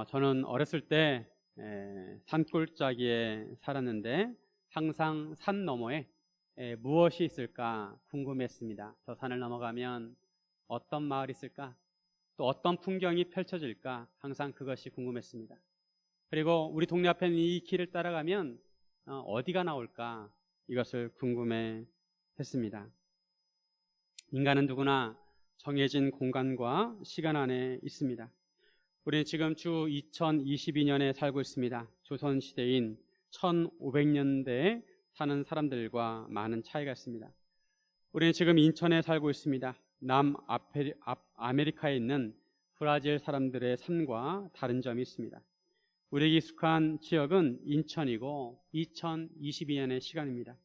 저는 어렸을 때 산골짜기에 살았는데 항상 산 너머에 무엇이 있을까 궁금했습니다. 저 산을 넘어가면 어떤 마을이 있을까? 또 어떤 풍경이 펼쳐질까? 항상 그것이 궁금했습니다. 그리고 우리 동네 앞에 있는 이 길을 따라가면 어디가 나올까? 이것을 궁금해 했습니다. 인간은 누구나 정해진 공간과 시간 안에 있습니다. 우리는 지금 주 2022년에 살고 있습니다. 조선시대인 1500년대에 사는 사람들과 많은 차이가 있습니다. 우리는 지금 인천에 살고 있습니다. 남아메리카에 있는 브라질 사람들의 삶과 다른 점이 있습니다. 우리에게 익숙한 지역은 인천이고 2022년의 시간입니다.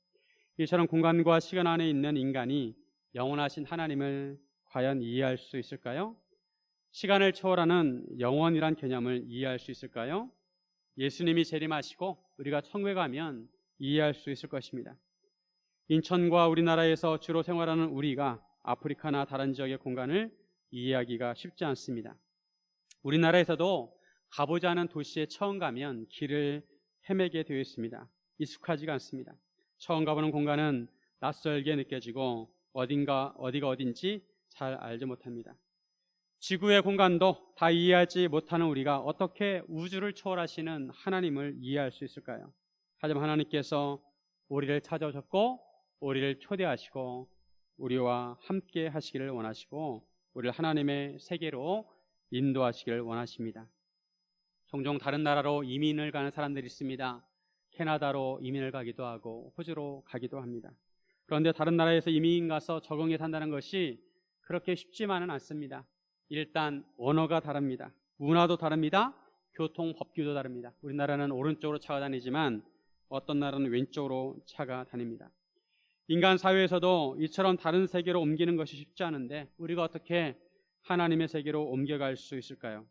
이처럼 공간과 시간 안에 있는 인간이 영원하신 하나님을 과연 이해할 수 있을까요? 시간을 초월하는 영원이란 개념을 이해할 수 있을까요? 예수님이 재림하시고 우리가 천국에 가면 이해할 수 있을 것입니다. 인천과 우리나라에서 주로 생활하는 우리가 아프리카나 다른 지역의 공간을 이해하기가 쉽지 않습니다. 우리나라에서도 가보지 않은 도시에 처음 가면 길을 헤매게 되어 있습니다. 익숙하지가 않습니다. 처음 가보는 공간은 낯설게 느껴지고 어디가 어딘지 잘 알지 못합니다. 지구의 공간도 다 이해하지 못하는 우리가 어떻게 우주를 초월하시는 하나님을 이해할 수 있을까요? 하지만 하나님께서 우리를 찾아오셨고 우리를 초대하시고 우리와 함께 하시기를 원하시고 우리를 하나님의 세계로 인도하시기를 원하십니다. 종종 다른 나라로 이민을 가는 사람들이 있습니다. 캐나다로 이민을 가기도 하고 호주로 가기도 합니다. 그런데 다른 나라에서 이민 가서 적응해 산다는 것이 그렇게 쉽지만은 않습니다. 일단 언어가 다릅니다. 문화도 다릅니다. 교통 법규도 다릅니다. 우리나라는 오른쪽으로 차가 다니지만 어떤 나라는 왼쪽으로 차가 다닙니다. 인간 사회에서도 이처럼 다른 세계로 옮기는 것이 쉽지 않은데 우리가 어떻게 하나님의 세계로 옮겨갈 수 있을까요?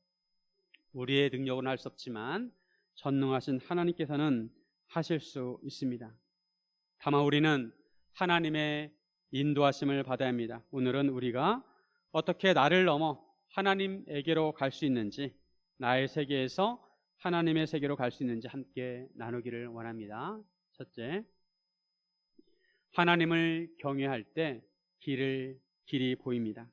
우리의 능력은 할 수 없지만 전능하신 하나님께서는 하실 수 있습니다. 다만 우리는 하나님의 인도하심을 받아야 합니다. 오늘은 우리가 어떻게 나를 넘어 하나님에게로 갈 수 있는지, 나의 세계에서 하나님의 세계로 갈 수 있는지 함께 나누기를 원합니다. 첫째, 하나님을 경외할 때 길이 보입니다.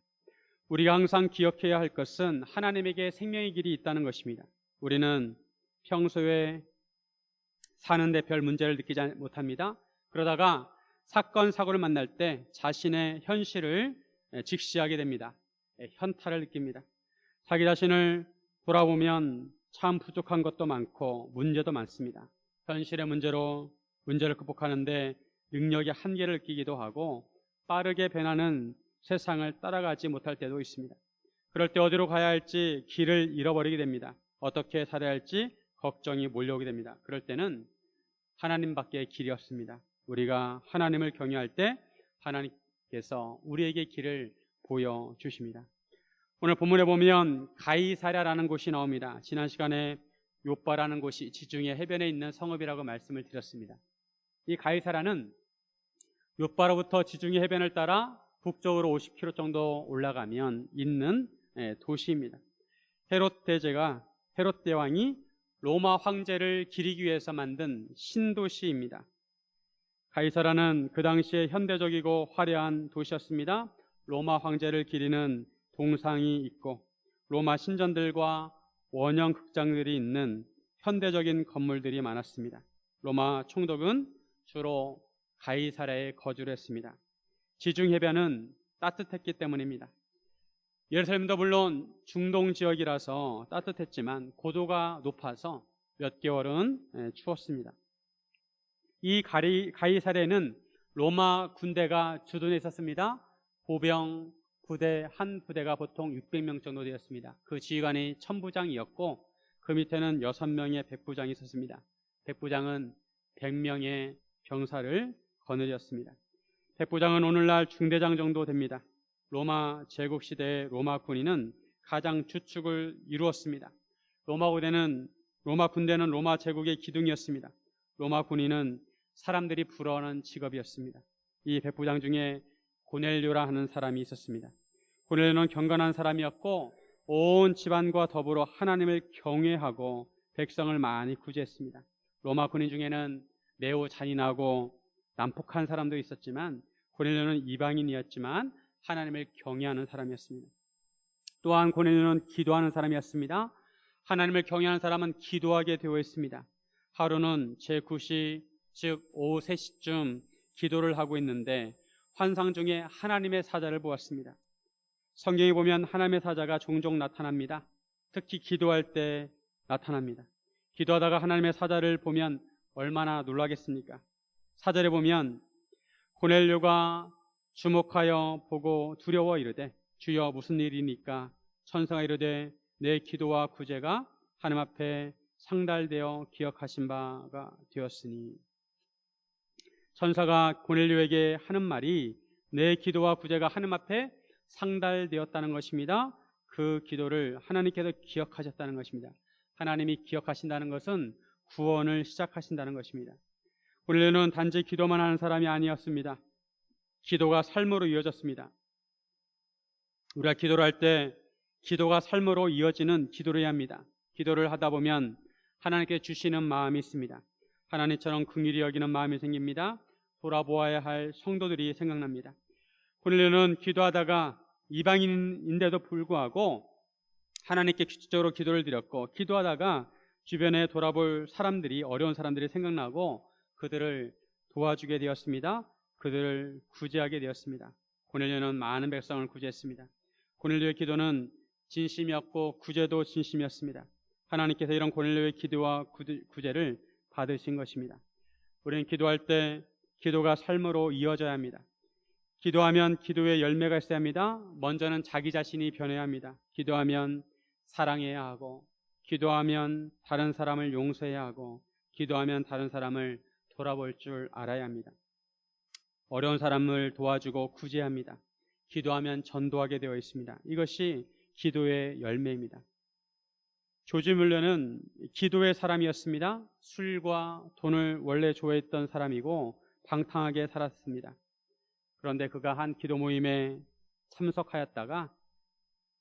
우리가 항상 기억해야 할 것은 하나님에게 생명의 길이 있다는 것입니다. 우리는 평소에 사는데 별 문제를 느끼지 못합니다. 그러다가 사건, 사고를 만날 때 자신의 현실을 직시하게 됩니다. 현타를 느낍니다. 자기 자신을 돌아보면 참 부족한 것도 많고 문제도 많습니다. 현실의 문제를 극복하는데 능력의 한계를 느끼기도 하고 빠르게 변하는 세상을 따라가지 못할 때도 있습니다. 그럴 때 어디로 가야 할지 길을 잃어버리게 됩니다. 어떻게 살아야 할지 걱정이 몰려오게 됩니다. 그럴 때는 하나님밖에 길이 없습니다. 우리가 하나님을 경외할 때 하나님께서 우리에게 길을 보여주십니다. 오늘 본문에 보면 가이사랴라는 곳이 나옵니다. 지난 시간에 요빠라는 곳이 지중해 해변에 있는 성읍이라고 말씀을 드렸습니다. 이 가이사랴는 요빠로부터 지중해 해변을 따라 북쪽으로 50km 정도 올라가면 있는 도시입니다. 헤롯 대왕이 로마 황제를 기리기 위해서 만든 신도시입니다. 가이사랴는 그 당시에 현대적이고 화려한 도시였습니다. 로마 황제를 기리는 동상이 있고 로마 신전들과 원형 극장들이 있는 현대적인 건물들이 많았습니다. 로마 총독은 주로 가이사랴에 거주를 했습니다. 지중해변은 따뜻했기 때문입니다. 예루살렘도 물론 중동 지역이라서 따뜻했지만 고도가 높아서 몇 개월은 추웠습니다. 이 가이사랴에는 로마 군대가 주둔해 있었습니다. 보병 부대 한 부대가 보통 600명 정도 되었습니다. 그 지휘관이 천부장이었고 그 밑에는 6명의 백부장이 있었습니다. 백부장은 100명의 병사를 거느렸습니다. 백부장은 오늘날 중대장 정도 됩니다. 로마 제국 시대의 로마 군인은 가장 주축을 이루었습니다. 로마 군대는 로마 제국의 기둥이었습니다. 로마 군인은 사람들이 부러워하는 직업이었습니다. 이 백부장 중에 고넬료라 하는 사람이 있었습니다. 고넬료는 경건한 사람이었고 온 집안과 더불어 하나님을 경외하고 백성을 많이 구제했습니다. 로마 군인 중에는 매우 잔인하고 난폭한 사람도 있었지만 고넬료는 이방인이었지만 하나님을 경외하는 사람이었습니다. 또한 고넬료는 기도하는 사람이었습니다. 하나님을 경외하는 사람은 기도하게 되어 있습니다. 하루는 제9시 즉 오후 3시쯤 기도를 하고 있는데 환상 중에 하나님의 사자를 보았습니다. 성경에 보면 하나님의 사자가 종종 나타납니다. 특히 기도할 때 나타납니다. 기도하다가 하나님의 사자를 보면 얼마나 놀라겠습니까? 사자를 보면 고넬료가 주목하여 보고 두려워 이르되 주여 무슨 일이니까? 천사가 이르되 내 기도와 구제가 하나님 앞에 상달되어 기억하신 바가 되었으니. 천사가 고넬료에게 하는 말이 내 기도와 구제가 하나님 앞에 상달되었다는 것입니다. 그 기도를 하나님께서 기억하셨다는 것입니다. 하나님이 기억하신다는 것은 구원을 시작하신다는 것입니다. 고넬료는 단지 기도만 하는 사람이 아니었습니다. 기도가 삶으로 이어졌습니다. 우리가 기도를 할 때 기도가 삶으로 이어지는 기도를 해야 합니다. 기도를 하다 보면 하나님께 주시는 마음이 있습니다. 하나님처럼 긍휼히 여기는 마음이 생깁니다. 돌아보아야 할 성도들이 생각납니다. 고넬료는 기도하다가 이방인인데도 불구하고 하나님께 규칙적으로 기도를 드렸고, 기도하다가 주변에 돌아볼 사람들이, 어려운 사람들이 생각나고 그들을 도와주게 되었습니다. 그들을 구제하게 되었습니다. 고넬료는 많은 백성을 구제했습니다. 고넬료의 기도는 진심이었고 구제도 진심이었습니다. 하나님께서 이런 고넬료의 기도와 구제를 받으신 것입니다. 우리는 기도할 때 기도가 삶으로 이어져야 합니다. 기도하면 기도의 열매가 있어야 합니다. 먼저는 자기 자신이 변해야 합니다. 기도하면 사랑해야 하고, 기도하면 다른 사람을 용서해야 하고, 기도하면 다른 사람을 돌아볼 줄 알아야 합니다. 어려운 사람을 도와주고 구제해야 합니다. 기도하면 전도하게 되어 있습니다. 이것이 기도의 열매입니다. 조지 뮬러는 기도의 사람이었습니다. 술과 돈을 원래 좋아했던 사람이고 방탕하게 살았습니다. 그런데 그가 한 기도 모임에 참석하였다가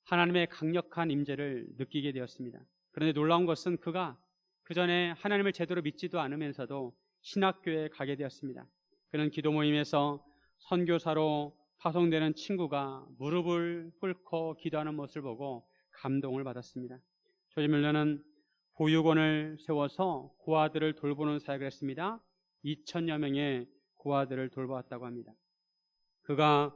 하나님의 강력한 임재를 느끼게 되었습니다. 그런데 놀라운 것은 그가 그 전에 하나님을 제대로 믿지도 않으면서도 신학교에 가게 되었습니다. 그는 기도 모임에서 선교사로 파송되는 친구가 무릎을 꿇고 기도하는 모습을 보고 감동을 받았습니다. 조지 뮬러는 보육원을 세워서 고아들을 돌보는 사역을 했습니다. 2,000여 명의 고아들을 돌보았다고 합니다. 그가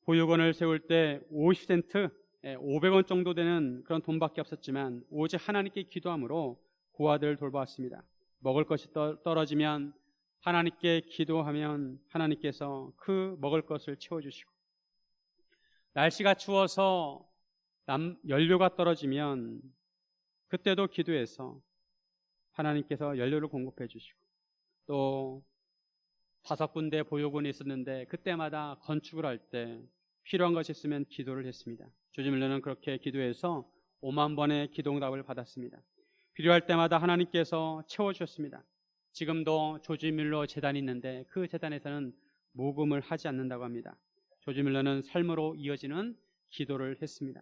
보육원을 세울 때 50센트, 500원 정도 되는 그런 돈밖에 없었지만 오직 하나님께 기도함으로 고아들을 돌보았습니다. 먹을 것이 떨어지면 하나님께 기도하면 하나님께서 그 먹을 것을 채워주시고, 날씨가 추워서 연료가 떨어지면 그때도 기도해서 하나님께서 연료를 공급해 주시고, 또 5군데 보육원이 있었는데 그때마다 건축을 할 때 필요한 것이 있으면 기도를 했습니다. 조지 뮬러는 그렇게 기도해서 5만 번의 기도응답을 받았습니다. 필요할 때마다 하나님께서 채워주셨습니다. 지금도 조지 뮬러 재단이 있는데 그 재단에서는 모금을 하지 않는다고 합니다. 조지 뮬러는 삶으로 이어지는 기도를 했습니다.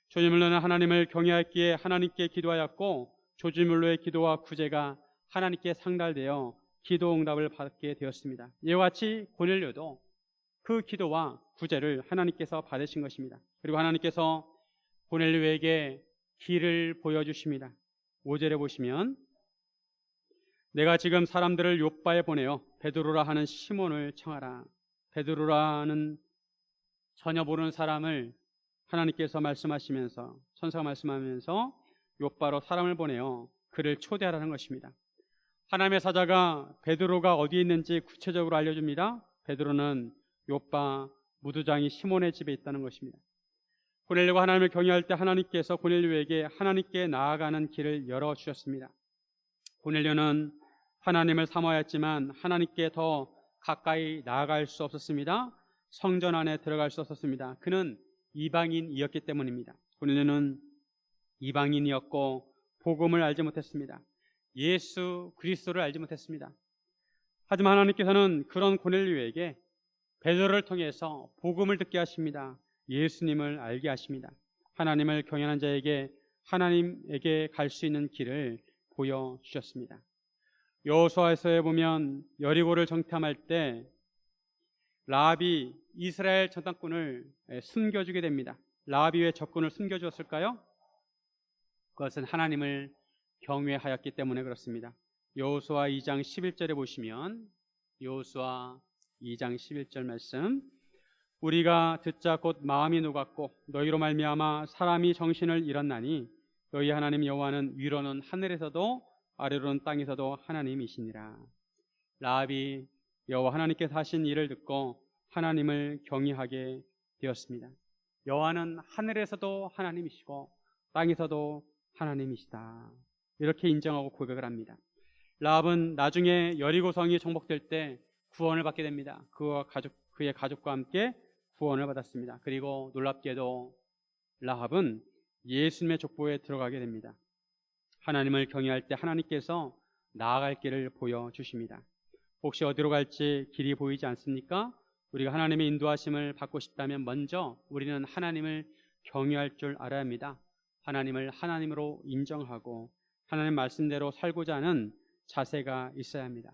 조지 뮬러는 하나님을 경외했기에 하나님께 기도하였고, 조지 뮬러의 기도와 구제가 하나님께 상달되어 기도 응답을 받게 되었습니다. 이와 같이 고넬료도 그 기도와 구제를 하나님께서 받으신 것입니다. 그리고 하나님께서 고넬료에게 길을 보여주십니다. 5절에 보시면 내가 지금 사람들을 욥바에 보내어 베드로라 하는 시몬을 청하라. 베드로라는 전혀 모르는 사람을 하나님께서 말씀하시면서, 천사가 말씀하면서 욥바로 사람을 보내어 그를 초대하라는 것입니다. 하나님의 사자가 베드로가 어디에 있는지 구체적으로 알려줍니다. 베드로는 욥바 무두장이 시몬의 집에 있다는 것입니다. 고넬료가 하나님을 경외할 때 하나님께서 고넬료에게 하나님께 나아가는 길을 열어주셨습니다. 고넬료는 하나님을 사모하였지만 하나님께 더 가까이 나아갈 수 없었습니다. 성전 안에 들어갈 수 없었습니다. 그는 이방인이었기 때문입니다. 고넬료는 이방인이었고 복음을 알지 못했습니다. 예수 그리스도를 알지 못했습니다. 하지만 하나님께서는 그런 고넬료에게 베드로를 통해서 복음을 듣게 하십니다. 예수님을 알게 하십니다. 하나님을 경외하는 자에게 하나님에게 갈 수 있는 길을 보여주셨습니다. 여호수아서에 보면 여리고를 정탐할 때 라합이 이스라엘 전당꾼을 숨겨주게 됩니다. 라합이 왜 적군을 숨겨주었을까요? 그것은 하나님을 경외하였기 때문에 그렇습니다. 여호수아 2장 11절에 보시면 여호수아 2장 11절 말씀, 우리가 듣자 곧 마음이 녹았고 너희로 말미암아 사람이 정신을 잃었나니 너희 하나님 여호와는 위로는 하늘에서도 아래로는 땅에서도 하나님이시니라. 라합이 여호와 하나님께서 하신 일을 듣고 하나님을 경외하게 되었습니다. 여호와는 하늘에서도 하나님이시고 땅에서도 하나님이시다, 이렇게 인정하고 고백을 합니다. 라합은 나중에 여리고성이 정복될 때 구원을 받게 됩니다. 그의 가족과 함께 구원을 받았습니다. 그리고 놀랍게도 라합은 예수님의 족보에 들어가게 됩니다. 하나님을 경외할 때 하나님께서 나아갈 길을 보여주십니다. 혹시 어디로 갈지 길이 보이지 않습니까? 우리가 하나님의 인도하심을 받고 싶다면 먼저 우리는 하나님을 경외할 줄 알아야 합니다. 하나님을 하나님으로 인정하고 하나님 말씀대로 살고자 하는 자세가 있어야 합니다.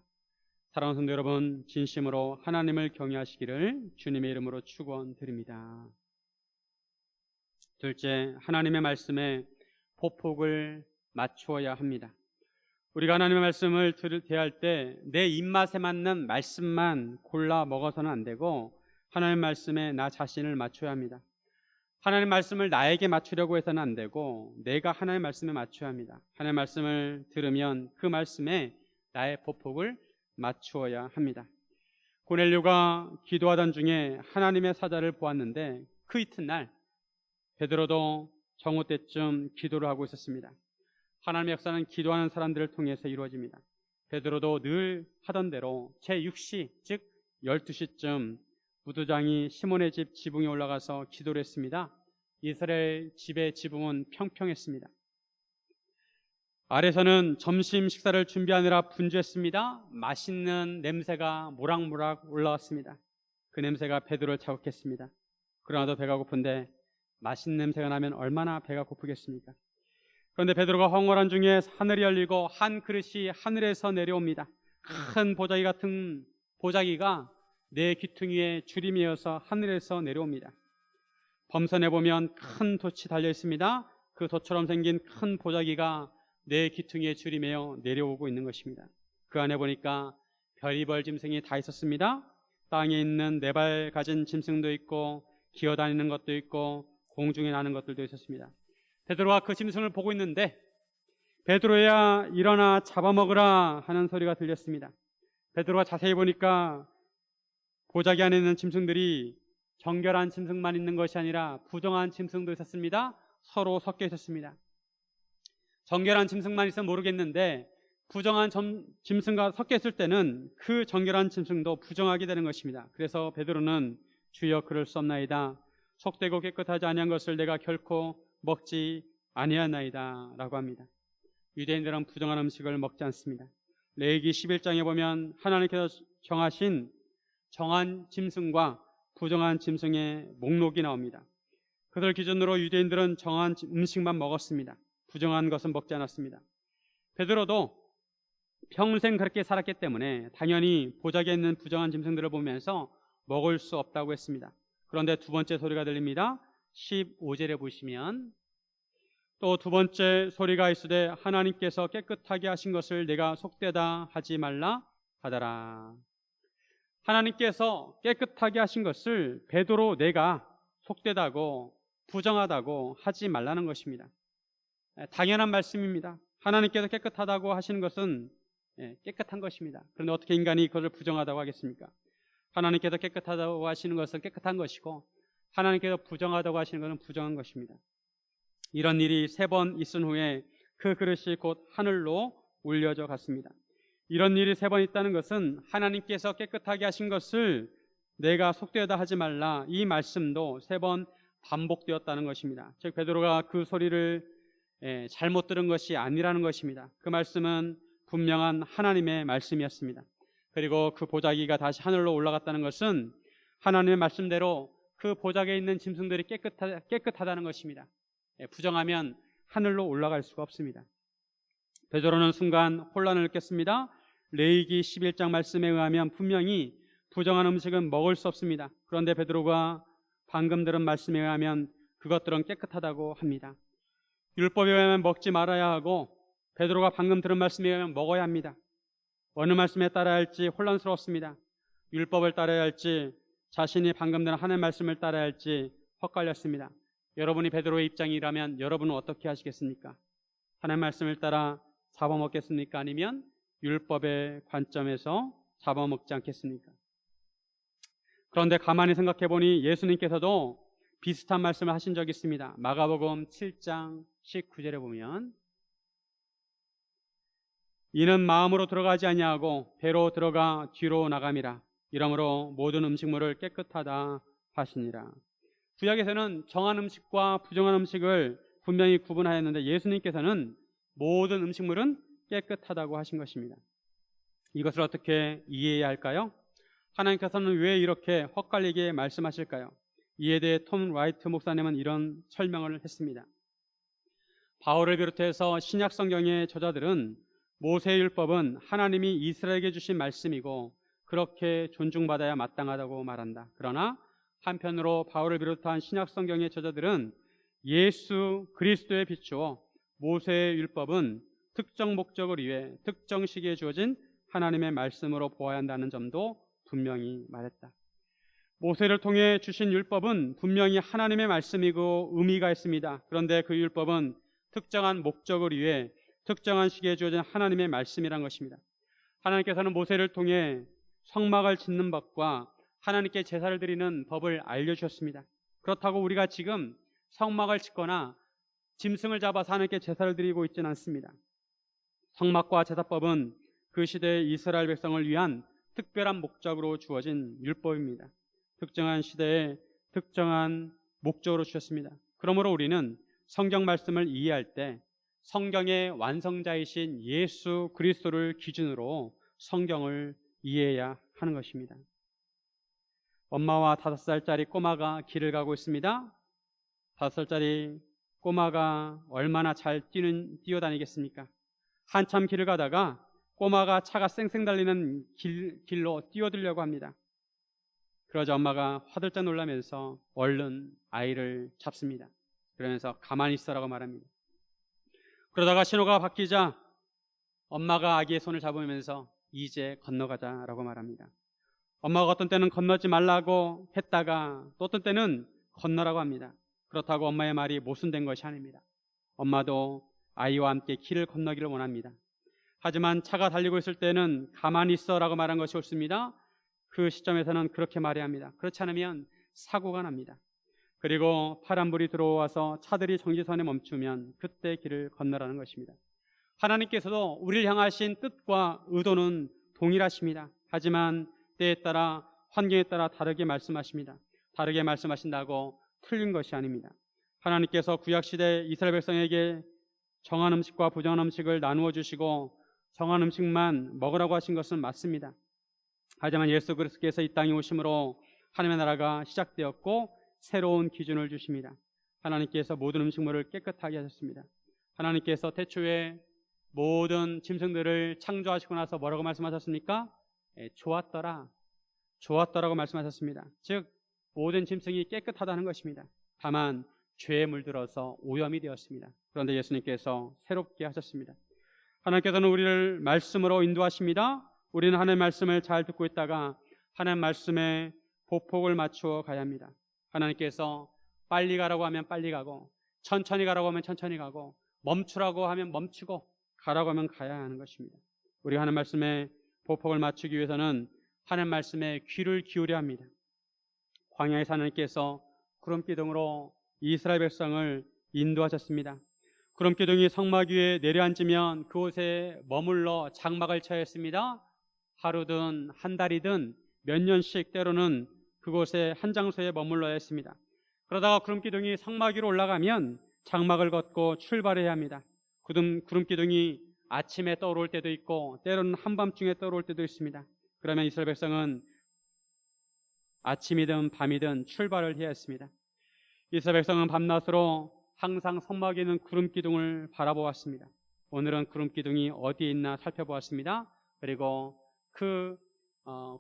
사랑하는 성도 여러분, 진심으로 하나님을 경외하시기를 주님의 이름으로 축원드립니다. 둘째, 하나님의 말씀에 보폭을 맞추어야 합니다. 우리가 하나님의 말씀을 대할 때 내 입맛에 맞는 말씀만 골라 먹어서는 안 되고 하나님의 말씀에 나 자신을 맞춰야 합니다. 하나님의 말씀을 나에게 맞추려고 해서는 안 되고 내가 하나님의 말씀에 맞춰야 합니다. 하나님의 말씀을 들으면 그 말씀에 나의 보폭을 맞추어야 합니다. 고넬료가 기도하던 중에 하나님의 사자를 보았는데 그 이튿날 베드로도 정오 때쯤 기도를 하고 있었습니다. 하나님의 역사는 기도하는 사람들을 통해서 이루어집니다. 베드로도 늘 하던 대로 제6시 즉 12시쯤 무두장이 시몬의 집 지붕에 올라가서 기도를 했습니다. 이스라엘 집의 지붕은 평평했습니다. 아래서는 점심 식사를 준비하느라 분주했습니다. 맛있는 냄새가 모락모락 올라왔습니다. 그 냄새가 베드로를 자극했습니다. 그러나도 배가 고픈데 맛있는 냄새가 나면 얼마나 배가 고프겠습니까? 그런데 베드로가 황홀한 중에 하늘이 열리고 한 그릇이 하늘에서 내려옵니다. 큰 보자기 같은 보자기가 내 귀퉁이에 줄이 매어서 하늘에서 내려옵니다. 범선에 보면 큰 돛이 달려 있습니다. 그 돛처럼 생긴 큰 보자기가 내 귀퉁이에 줄이 매어 내려오고 있는 것입니다. 그 안에 보니까 별이벌 짐승이 다 있었습니다. 땅에 있는 네 발 가진 짐승도 있고 기어다니는 것도 있고 공중에 나는 것들도 있었습니다. 베드로가 그 짐승을 보고 있는데 베드로야 일어나 잡아먹으라 하는 소리가 들렸습니다. 베드로가 자세히 보니까 보자기 안에 있는 짐승들이 정결한 짐승만 있는 것이 아니라 부정한 짐승도 있었습니다. 서로 섞여 있었습니다. 정결한 짐승만 있으면 모르겠는데 부정한 짐승과 섞여 있을 때는 그 정결한 짐승도 부정하게 되는 것입니다. 그래서 베드로는 주여 그럴 수 없나이다. 속되고 깨끗하지 아니한 것을 내가 결코 먹지 아니하나이다 라고 합니다. 유대인들은 부정한 음식을 먹지 않습니다. 레위기 11장에 보면 하나님께서 정하신 정한 짐승과 부정한 짐승의 목록이 나옵니다. 그들 기준으로 유대인들은 정한 음식만 먹었습니다. 부정한 것은 먹지 않았습니다. 베드로도 평생 그렇게 살았기 때문에 당연히 보자기에 있는 부정한 짐승들을 보면서 먹을 수 없다고 했습니다. 그런데 두 번째 소리가 들립니다. 15절에 보시면 또 두 번째 소리가 있으되 하나님께서 깨끗하게 하신 것을 내가 속되다 하지 말라 하더라. 하나님께서 깨끗하게 하신 것을 베드로 내가 속되다고 부정하다고 하지 말라는 것입니다. 당연한 말씀입니다. 하나님께서 깨끗하다고 하시는 것은 깨끗한 것입니다. 그런데 어떻게 인간이 그것을 부정하다고 하겠습니까? 하나님께서 깨끗하다고 하시는 것은 깨끗한 것이고 하나님께서 부정하다고 하시는 것은 부정한 것입니다. 이런 일이 3번 있은 후에 그 그릇이 곧 하늘로 올려져 갔습니다. 이런 일이 3번 있다는 것은 하나님께서 깨끗하게 하신 것을 내가 속되다 하지 말라, 이 말씀도 3번 반복되었다는 것입니다. 즉 베드로가 그 소리를 잘못 들은 것이 아니라는 것입니다. 그 말씀은 분명한 하나님의 말씀이었습니다. 그리고 그 보자기가 다시 하늘로 올라갔다는 것은 하나님의 말씀대로 그 보자기에 있는 짐승들이 깨끗하다는 것입니다. 부정하면 하늘로 올라갈 수가 없습니다. 베드로는 순간 혼란을 느꼈습니다. 레위기 11장 말씀에 의하면 분명히 부정한 음식은 먹을 수 없습니다. 그런데 베드로가 방금 들은 말씀에 의하면 그것들은 깨끗하다고 합니다. 율법에 의하면 먹지 말아야 하고 베드로가 방금 들은 말씀에 의하면 먹어야 합니다. 어느 말씀에 따라야 할지 혼란스러웠습니다. 율법을 따라야 할지 자신이 방금 들은 하나님의 말씀을 따라야 할지 헛갈렸습니다. 여러분이 베드로의 입장이라면 여러분은 어떻게 하시겠습니까? 하나님의 말씀을 따라 잡아먹겠습니까? 아니면 율법의 관점에서 잡아먹지 않겠습니까? 그런데 가만히 생각해 보니 예수님께서도 비슷한 말씀을 하신 적이 있습니다. 마가복음 7장 19절에 보면 이는 마음으로 들어가지 아니하고 배로 들어가 뒤로 나감이라. 이러므로 모든 음식물을 깨끗하다 하시니라. 구약에서는 정한 음식과 부정한 음식을 분명히 구분하였는데 예수님께서는 모든 음식물은 깨끗하다고 하신 것입니다. 이것을 어떻게 이해해야 할까요? 하나님께서는 왜 이렇게 헛갈리게 말씀하실까요? 이에 대해 톰 라이트 목사님은 이런 설명을 했습니다. 바울을 비롯해서 신약 성경의 저자들은 모세율법은 하나님이 이스라엘에게 주신 말씀이고 그렇게 존중받아야 마땅하다고 말한다. 그러나 한편으로 바울을 비롯한 신약 성경의 저자들은 예수 그리스도에 비추어 모세의 율법은 특정 목적을 위해 특정 시기에 주어진 하나님의 말씀으로 보아야 한다는 점도 분명히 말했다. 모세를 통해 주신 율법은 분명히 하나님의 말씀이고 의미가 있습니다. 그런데 그 율법은 특정한 목적을 위해 특정한 시기에 주어진 하나님의 말씀이란 것입니다. 하나님께서는 모세를 통해 성막을 짓는 법과 하나님께 제사를 드리는 법을 알려주셨습니다. 그렇다고 우리가 지금 성막을 짓거나 짐승을 잡아서 하나님께 제사를 드리고 있지는 않습니다. 성막과 제사법은 그 시대의 이스라엘 백성을 위한 특별한 목적으로 주어진 율법입니다. 특정한 시대에 특정한 목적으로 주셨습니다. 그러므로 우리는 성경 말씀을 이해할 때 성경의 완성자이신 예수 그리스도를 기준으로 성경을 이해해야 하는 것입니다. 엄마와 5살짜리 꼬마가 길을 가고 있습니다. 5살짜리 꼬마가 얼마나 잘 뛰어다니겠습니까? 한참 길을 가다가 꼬마가 차가 쌩쌩 달리는 길로 뛰어들려고 합니다. 그러자 엄마가 화들짝 놀라면서 얼른 아이를 잡습니다. 그러면서 가만히 있어라고 말합니다. 그러다가 신호가 바뀌자 엄마가 아기의 손을 잡으면서 이제 건너가자라고 말합니다. 엄마가 어떤 때는 건너지 말라고 했다가 또 어떤 때는 건너라고 합니다. 그렇다고 엄마의 말이 모순된 것이 아닙니다. 엄마도 아이와 함께 길을 건너기를 원합니다. 하지만 차가 달리고 있을 때는 가만히 있어라고 말한 것이 옳습니다. 그 시점에서는 그렇게 말해야 합니다. 그렇지 않으면 사고가 납니다. 그리고 파란불이 들어와서 차들이 정지선에 멈추면 그때 길을 건너라는 것입니다. 하나님께서도 우리를 향하신 뜻과 의도는 동일하십니다. 하지만 때에 따라 환경에 따라 다르게 말씀하십니다. 다르게 말씀하신다고 틀린 것이 아닙니다. 하나님께서 구약시대 이스라엘 백성에게 정한 음식과 부정한 음식을 나누어 주시고 정한 음식만 먹으라고 하신 것은 맞습니다. 하지만 예수 그리스도께서 이 땅에 오심으로 하나님의 나라가 시작되었고 새로운 기준을 주십니다. 하나님께서 모든 음식물을 깨끗하게 하셨습니다. 하나님께서 태초에 모든 짐승들을 창조하시고 나서 뭐라고 말씀하셨습니까? 좋았더라고 말씀하셨습니다. 즉 모든 짐승이 깨끗하다는 것입니다. 다만 죄에 물들어서 오염이 되었습니다. 그런데 예수님께서 새롭게 하셨습니다. 하나님께서는 우리를 말씀으로 인도하십니다. 우리는 하나님의 말씀을 잘 듣고 있다가 하나님의 말씀에 보폭을 맞추어 가야 합니다. 하나님께서 빨리 가라고 하면 빨리 가고 천천히 가라고 하면 천천히 가고 멈추라고 하면 멈추고 가라고 하면 가야 하는 것입니다. 우리가 하나님의 말씀에 보폭을 맞추기 위해서는 하나님의 말씀에 귀를 기울여야 합니다. 광야에서 하나님께서 구름기둥으로 이스라엘 백성을 인도하셨습니다. 구름기둥이 성막 위에 내려앉으면 그곳에 머물러 장막을 쳐야 했습니다. 하루든 한 달이든 몇 년씩 때로는 그곳에 한 장소에 머물러야 했습니다. 그러다가 구름기둥이 성막 위로 올라가면 장막을 걷고 출발해야 합니다. 구름기둥이 아침에 떠오를 때도 있고 때로는 한밤중에 떠오를 때도 있습니다. 그러면 이스라엘 백성은 아침이든 밤이든 출발을 해야 했습니다. 이스라엘 백성은 밤낮으로 항상 성막에 있는 구름 기둥을 바라보았습니다. 오늘은 구름 기둥이 어디에 있나 살펴보았습니다. 그리고 그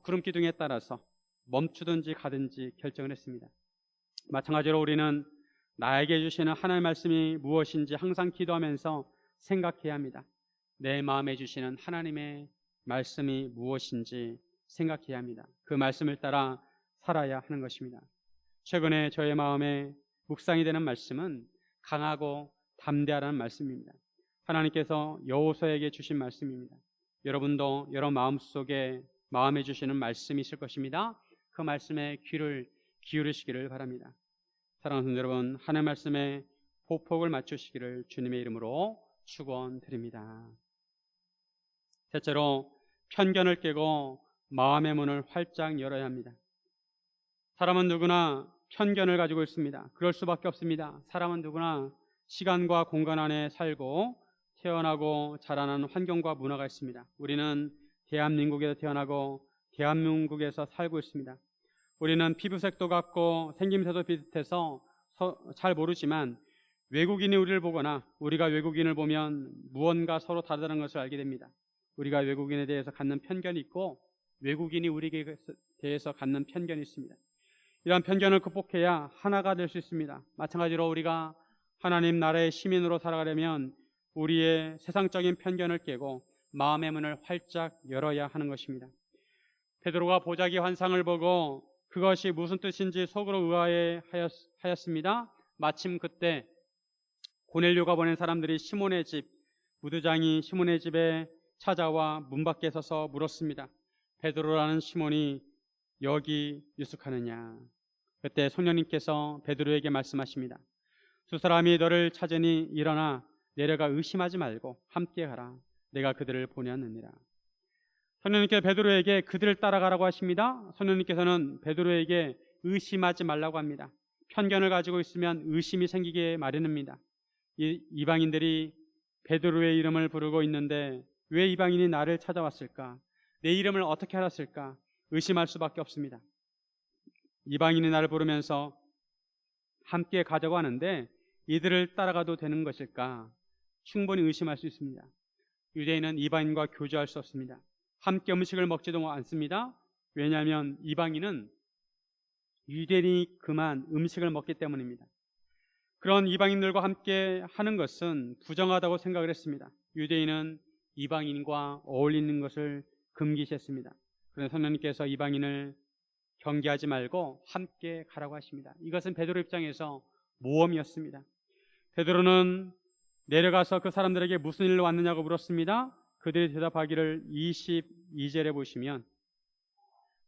구름 기둥에 따라서 멈추든지 가든지 결정을 했습니다. 마찬가지로 우리는 나에게 주시는 하나님의 말씀이 무엇인지 항상 기도하면서 생각해야 합니다. 내 마음에 주시는 하나님의 말씀이 무엇인지 생각해야 합니다. 그 말씀을 따라 살아야 하는 것입니다. 최근에 저의 마음에 묵상이 되는 말씀은 강하고 담대하라는 말씀입니다. 하나님께서 여호수아에게 주신 말씀입니다. 여러분도 여러분 마음에 주시는 말씀이 있을 것입니다. 그 말씀에 귀를 기울이시기를 바랍니다. 사랑하는 성도 여러분, 하나님의 말씀에 보폭을 맞추시기를 주님의 이름으로 축원드립니다. 셋째로, 편견을 깨고 마음의 문을 활짝 열어야 합니다. 사람은 누구나 편견을 가지고 있습니다. 그럴 수밖에 없습니다. 사람은 누구나 시간과 공간 안에 살고 태어나고 자라나는 환경과 문화가 있습니다. 우리는 대한민국에서 태어나고 대한민국에서 살고 있습니다. 우리는 피부색도 같고 생김새도 비슷해서 잘 모르지만 외국인이 우리를 보거나 우리가 외국인을 보면 무언가 서로 다르다는 것을 알게 됩니다. 우리가 외국인에 대해서 갖는 편견이 있고 외국인이 우리에게 대해서 갖는 편견이 있습니다. 이러한 편견을 극복해야 하나가 될 수 있습니다. 마찬가지로 우리가 하나님 나라의 시민으로 살아가려면 우리의 세상적인 편견을 깨고 마음의 문을 활짝 열어야 하는 것입니다. 베드로가 보자기 환상을 보고 그것이 무슨 뜻인지 속으로 의아해하였습니다. 마침 그때 고넬료가 보낸 사람들이 시몬의 집, 무드장이 시몬의 집에 찾아와 문 밖에 서서 물었습니다. 베드로라는 시몬이 여기 유숙하느냐? 그때 성령님께서 베드로에게 말씀하십니다. 두 사람이 너를 찾으니 일어나 내려가 의심하지 말고 함께 가라. 내가 그들을 보내었느니라. 성령님께서 베드로에게 그들을 따라가라고 하십니다. 성령님께서는 베드로에게 의심하지 말라고 합니다. 편견을 가지고 있으면 의심이 생기게 마련입니다. 이방인들이 베드로의 이름을 부르고 있는데 왜 이방인이 나를 찾아왔을까? 내 이름을 어떻게 알았을까? 의심할 수밖에 없습니다. 이방인이 나를 부르면서 함께 가자고 하는데 이들을 따라가도 되는 것일까? 충분히 의심할 수 있습니다. 유대인은 이방인과 교제할 수 없습니다. 함께 음식을 먹지도 않습니다. 왜냐하면 이방인은 유대인이 그만 음식을 먹기 때문입니다. 그런 이방인들과 함께 하는 것은 부정하다고 생각을 했습니다. 유대인은 이방인과 어울리는 것을 금기시했습니다. 그래서 성령님께서 이방인을 경계하지 말고 함께 가라고 하십니다. 이것은 베드로 입장에서 모험이었습니다. 베드로는 내려가서 그 사람들에게 무슨 일로 왔느냐고 물었습니다. 그들이 대답하기를 22절에 보시면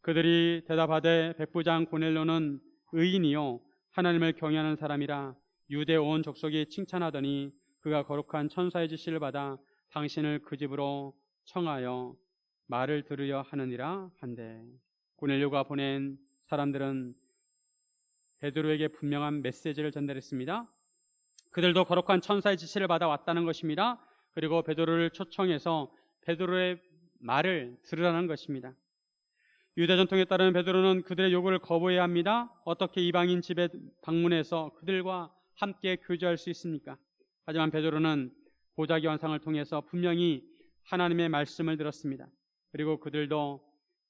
그들이 대답하되 백부장 고넬료는 의인이요 하나님을 경외하는 사람이라 유대 온 족속이 칭찬하더니 그가 거룩한 천사의 지시를 받아 당신을 그 집으로 청하여 말을 들으려 하느니라 한대. 고넬료가 보낸 사람들은 베드로에게 분명한 메시지를 전달했습니다. 그들도 거룩한 천사의 지시를 받아 왔다는 것입니다. 그리고 베드로를 초청해서 베드로의 말을 들으라는 것입니다. 유대 전통에 따르는 베드로는 그들의 요구를 거부해야 합니다. 어떻게 이방인 집에 방문해서 그들과 함께 교제할 수 있습니까? 하지만 베드로는 보자기 환상을 통해서 분명히 하나님의 말씀을 들었습니다. 그리고 그들도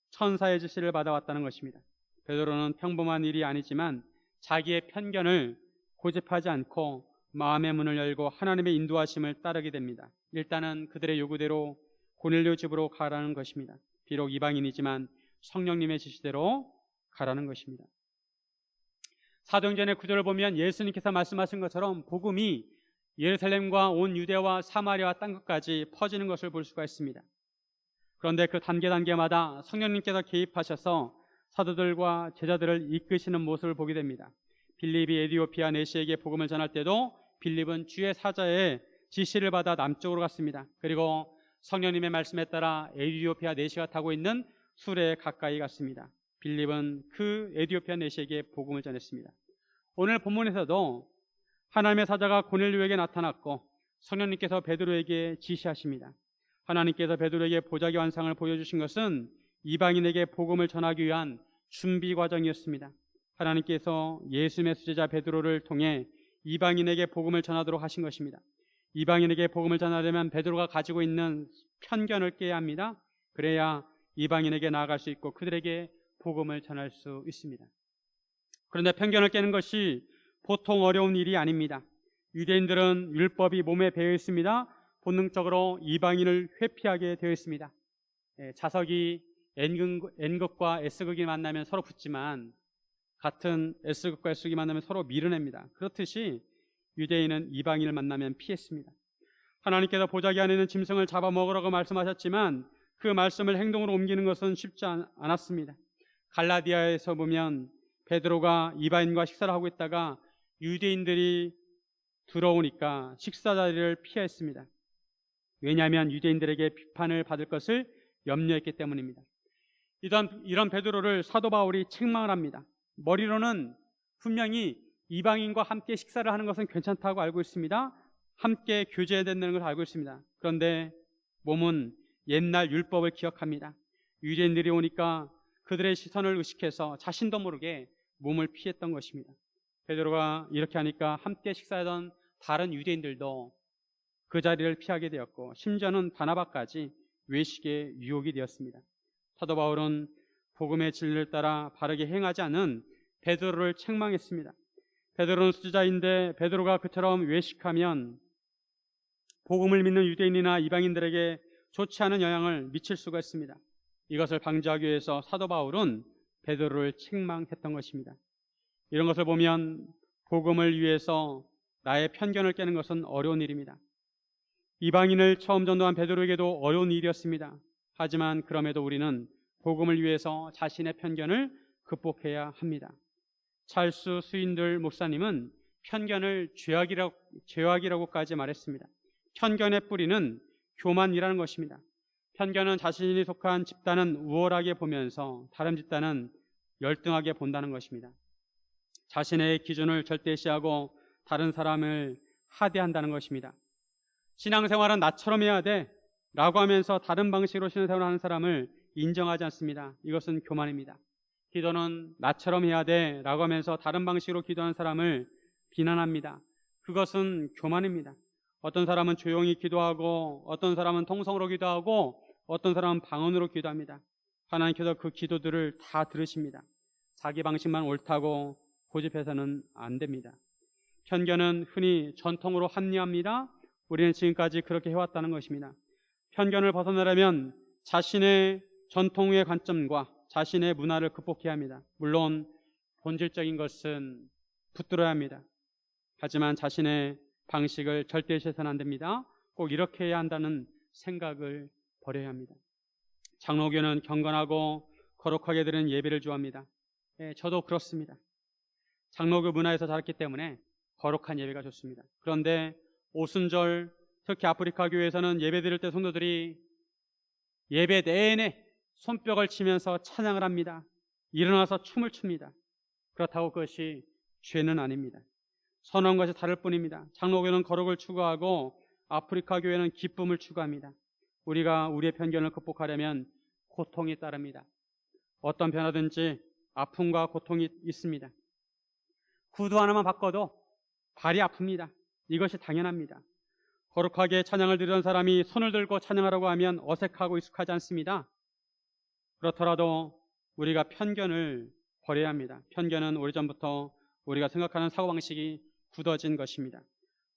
천사의 지시를 받아왔다는 것입니다. 베드로는 평범한 일이 아니지만 자기의 편견을 고집하지 않고 마음의 문을 열고 하나님의 인도하심을 따르게 됩니다. 일단은 그들의 요구대로 고넬료 집으로 가라는 것입니다. 비록 이방인이지만 성령님의 지시대로 가라는 것입니다. 사도행전의 구절을 보면 예수님께서 말씀하신 것처럼 복음이 예루살렘과 온 유대와 사마리아와 땅끝까지 퍼지는 것을 볼 수가 있습니다. 그런데 그 단계마다 성령님께서 개입하셔서 사도들과 제자들을 이끄시는 모습을 보게 됩니다. 빌립이 에디오피아 내시에게 복음을 전할 때도 빌립은 주의 사자의 지시를 받아 남쪽으로 갔습니다. 그리고 성령님의 말씀에 따라 에디오피아 내시가 타고 있는 술에 가까이 갔습니다. 빌립은 그 에디오피아 내시에게 복음을 전했습니다. 오늘 본문에서도 하나님의 사자가 고넬료에게 나타났고 성령님께서 베드로에게 지시하십니다. 하나님께서 베드로에게 보자기 환상을 보여주신 것은 이방인에게 복음을 전하기 위한 준비 과정이었습니다. 하나님께서 예수님의 수제자 베드로를 통해 이방인에게 복음을 전하도록 하신 것입니다. 이방인에게 복음을 전하려면 베드로가 가지고 있는 편견을 깨야 합니다. 그래야 이방인에게 나아갈 수 있고 그들에게 복음을 전할 수 있습니다. 그런데 편견을 깨는 것이 보통 어려운 일이 아닙니다. 유대인들은 율법이 몸에 배어 있습니다. 본능적으로 이방인을 회피하게 되어 있습니다. 자석이 N극과 S극이 만나면 서로 붙지만 같은 S극과 S극이 만나면 서로 밀어냅니다. 그렇듯이 유대인은 이방인을 만나면 피했습니다. 하나님께서 보자기 안에 있는 짐승을 잡아먹으라고 말씀하셨지만 그 말씀을 행동으로 옮기는 것은 쉽지 않았습니다. 갈라디아에서 보면 베드로가 이방인과 식사를 하고 있다가 유대인들이 들어오니까 식사 자리를 피했습니다. 왜냐하면 유대인들에게 비판을 받을 것을 염려했기 때문입니다. 이런 베드로를 사도 바울이 책망을 합니다. 머리로는 분명히 이방인과 함께 식사를 하는 것은 괜찮다고 알고 있습니다. 함께 교제해야 된다는 걸 알고 있습니다. 그런데 몸은 옛날 율법을 기억합니다. 유대인들이 오니까 그들의 시선을 의식해서 자신도 모르게 몸을 피했던 것입니다. 베드로가 이렇게 하니까 함께 식사하던 다른 유대인들도 그 자리를 피하게 되었고 심지어는 바나바까지 외식의 유혹이 되었습니다. 사도 바울은 복음의 진리를 따라 바르게 행하지 않은 베드로를 책망했습니다. 베드로는 수지자인데 베드로가 그처럼 외식하면 복음을 믿는 유대인이나 이방인들에게 좋지 않은 영향을 미칠 수가 있습니다. 이것을 방지하기 위해서 사도 바울은 베드로를 책망했던 것입니다. 이런 것을 보면 복음을 위해서 나의 편견을 깨는 것은 어려운 일입니다. 이방인을 처음 전도한 베드로에게도 어려운 일이었습니다. 하지만 그럼에도 우리는 복음을 위해서 자신의 편견을 극복해야 합니다. 찰스 스윈들 목사님은 편견을 죄악이라고까지 말했습니다. 편견의 뿌리는 교만이라는 것입니다. 편견은 자신이 속한 집단은 우월하게 보면서 다른 집단은 열등하게 본다는 것입니다. 자신의 기준을 절대시하고 다른 사람을 하대한다는 것입니다. 신앙생활은 나처럼 해야 돼 라고 하면서 다른 방식으로 신앙생활을 하는 사람을 인정하지 않습니다. 이것은 교만입니다. 기도는 나처럼 해야 돼 라고 하면서 다른 방식으로 기도하는 사람을 비난합니다. 그것은 교만입니다. 어떤 사람은 조용히 기도하고 어떤 사람은 통성으로 기도하고 어떤 사람은 방언으로 기도합니다. 하나님께서 그 기도들을 다 들으십니다. 자기 방식만 옳다고 고집해서는 안 됩니다. 편견은 흔히 전통으로 합리화합니다. 우리는 지금까지 그렇게 해왔다는 것입니다. 편견을 벗어나려면 자신의 전통의 관점과 자신의 문화를 극복해야 합니다. 물론 본질적인 것은 붙들어야 합니다. 하지만 자신의 방식을 절대시해서는 안 됩니다. 꼭 이렇게 해야 한다는 생각을 버려야 합니다. 장로교는 경건하고 거룩하게 드리는 예배를 좋아합니다. 저도 그렇습니다. 장로교 문화에서 자랐기 때문에 거룩한 예배가 좋습니다. 그런데 오순절, 특히 아프리카 교회에서는 예배 드릴 때 성도들이 예배 내내 손뼉을 치면서 찬양을 합니다. 일어나서 춤을 춥니다. 그렇다고 그것이 죄는 아닙니다. 선한 것이 다를 뿐입니다. 장로교는 거룩을 추구하고 아프리카 교회는 기쁨을 추구합니다. 우리가 우리의 편견을 극복하려면 고통이 따릅니다. 어떤 변화든지 아픔과 고통이 있습니다. 구두 하나만 바꿔도 발이 아픕니다. 이것이 당연합니다. 거룩하게 찬양을 드리던 사람이 손을 들고 찬양하라고 하면 어색하고 익숙하지 않습니다. 그렇더라도 우리가 편견을 버려야 합니다. 편견은 오래전부터 우리가 생각하는 사고방식이 굳어진 것입니다.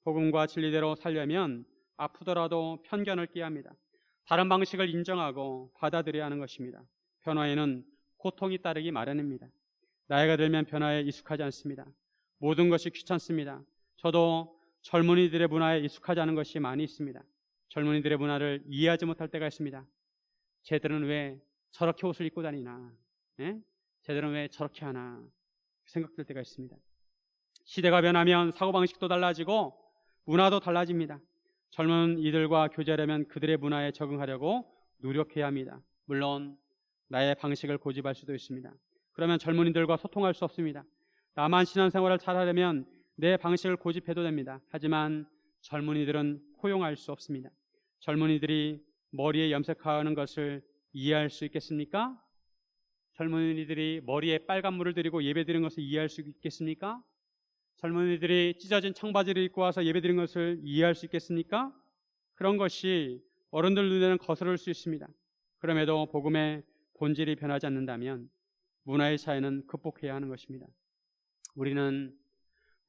복음과 진리대로 살려면 아프더라도 편견을 깨야 합니다. 다른 방식을 인정하고 받아들여야 하는 것입니다. 변화에는 고통이 따르기 마련입니다. 나이가 들면 변화에 익숙하지 않습니다. 모든 것이 귀찮습니다. 저도 젊은이들의 문화에 익숙하지 않은 것이 많이 있습니다. 젊은이들의 문화를 이해하지 못할 때가 있습니다. 쟤들은 왜 저렇게 옷을 입고 다니나? 쟤들은 왜 저렇게 하나? 생각될 때가 있습니다. 시대가 변하면 사고방식도 달라지고 문화도 달라집니다. 젊은 이들과 교제하려면 그들의 문화에 적응하려고 노력해야 합니다. 물론 나의 방식을 고집할 수도 있습니다. 그러면 젊은이들과 소통할 수 없습니다. 나만 신앙생활을 잘하려면 내 방식을 고집해도 됩니다. 하지만 젊은이들은 포용할 수 없습니다. 젊은이들이 머리에 염색하는 것을 이해할 수 있겠습니까? 젊은이들이 머리에 빨간 물을 들이고 예배 드리는 것을 이해할 수 있겠습니까? 젊은이들이 찢어진 청바지를 입고 와서 예배드린 것을 이해할 수 있겠습니까? 그런 것이 어른들 눈에는 거스를 수 있습니다. 그럼에도 복음의 본질이 변하지 않는다면 문화의 차이는 극복해야 하는 것입니다. 우리는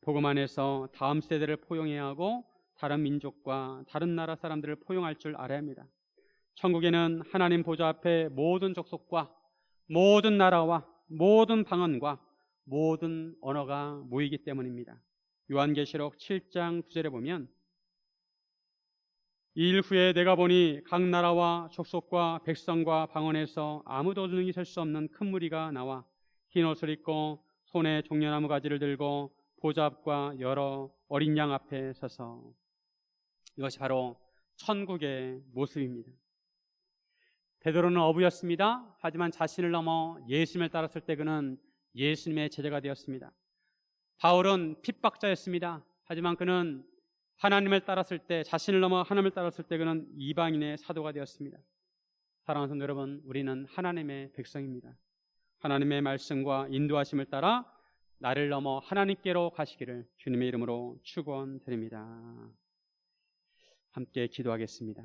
복음 안에서 다음 세대를 포용해야 하고 다른 민족과 다른 나라 사람들을 포용할 줄 알아야 합니다. 천국에는 하나님 보좌 앞에 모든 족속과 모든 나라와 모든 방언과 모든 언어가 모이기 때문입니다. 요한계시록 7장 9절에 보면 이 일 후에 내가 보니 각 나라와 족속과 백성과 방언에서 아무도 능히 설 수 없는 큰 무리가 나와 흰 옷을 입고 손에 종려나무 가지를 들고 보좌 앞과 여러 어린 양 앞에 서서, 이것이 바로 천국의 모습입니다. 베드로는 어부였습니다. 하지만 자신을 넘어 예수님을 따랐을 때 그는 예수님의 제자가 되었습니다. 바울은 핍박자였습니다. 하지만 그는 하나님을 따랐을 때, 자신을 넘어 하나님을 따랐을 때 그는 이방인의 사도가 되었습니다. 사랑하는 성도 여러분, 우리는 하나님의 백성입니다. 하나님의 말씀과 인도하심을 따라 나를 넘어 하나님께로 가시기를 주님의 이름으로 축원드립니다. 함께 기도하겠습니다.